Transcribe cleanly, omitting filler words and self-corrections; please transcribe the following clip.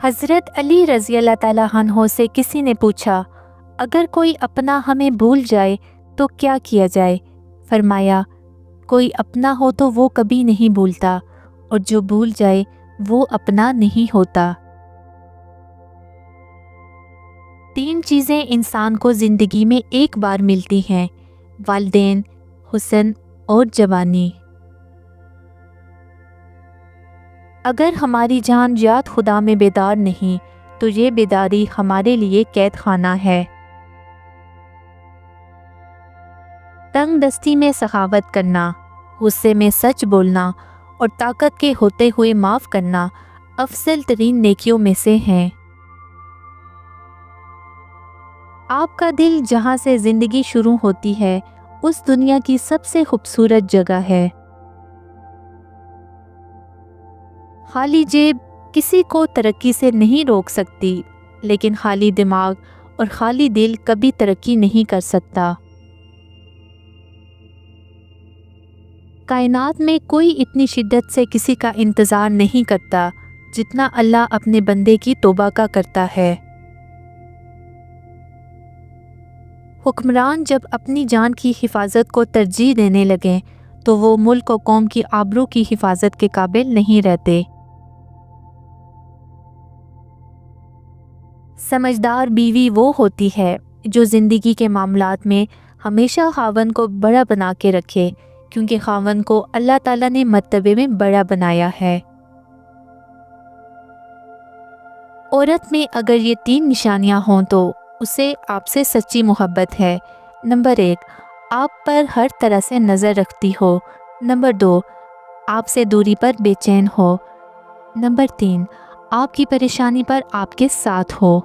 حضرت علی رضی اللہ تعالیٰ عنہ سے کسی نے پوچھا، اگر کوئی اپنا ہمیں بھول جائے تو کیا کیا جائے؟ فرمایا، کوئی اپنا ہو تو وہ کبھی نہیں بھولتا، اور جو بھول جائے وہ اپنا نہیں ہوتا۔ 3 چیزیں انسان کو زندگی میں ایک بار ملتی ہیں: والدین، حسن اور جوانی۔ اگر ہماری جان یاد خدا میں بیدار نہیں تو یہ بیداری ہمارے لیے قید خانہ ہے۔ تنگ دستی میں سخاوت کرنا، غصے میں سچ بولنا اور طاقت کے ہوتے ہوئے معاف کرنا افضل ترین نیکیوں میں سے ہیں۔ آپ کا دل جہاں سے زندگی شروع ہوتی ہے اس دنیا کی سب سے خوبصورت جگہ ہے۔ خالی جیب کسی کو ترقی سے نہیں روک سکتی، لیکن خالی دماغ اور خالی دل کبھی ترقی نہیں کر سکتا۔ کائنات میں کوئی اتنی شدت سے کسی کا انتظار نہیں کرتا جتنا اللہ اپنے بندے کی توبہ کا کرتا ہے۔ حکمران جب اپنی جان کی حفاظت کو ترجیح دینے لگیں تو وہ ملک و قوم کی آبرو کی حفاظت کے قابل نہیں رہتے۔ سمجھدار بیوی وہ ہوتی ہے جو زندگی کے معاملات میں ہمیشہ خاوند کو بڑا بنا کے رکھے، کیونکہ خاوند کو اللہ تعالیٰ نے مرتبے میں بڑا بنایا ہے۔ عورت میں اگر یہ 3 نشانیاں ہوں تو اسے آپ سے سچی محبت ہے۔ نمبر 1، آپ پر ہر طرح سے نظر رکھتی ہو۔ نمبر 2، آپ سے دوری پر بے چین ہو۔ نمبر 3، آپ کی پریشانی پر آپ کے ساتھ ہو۔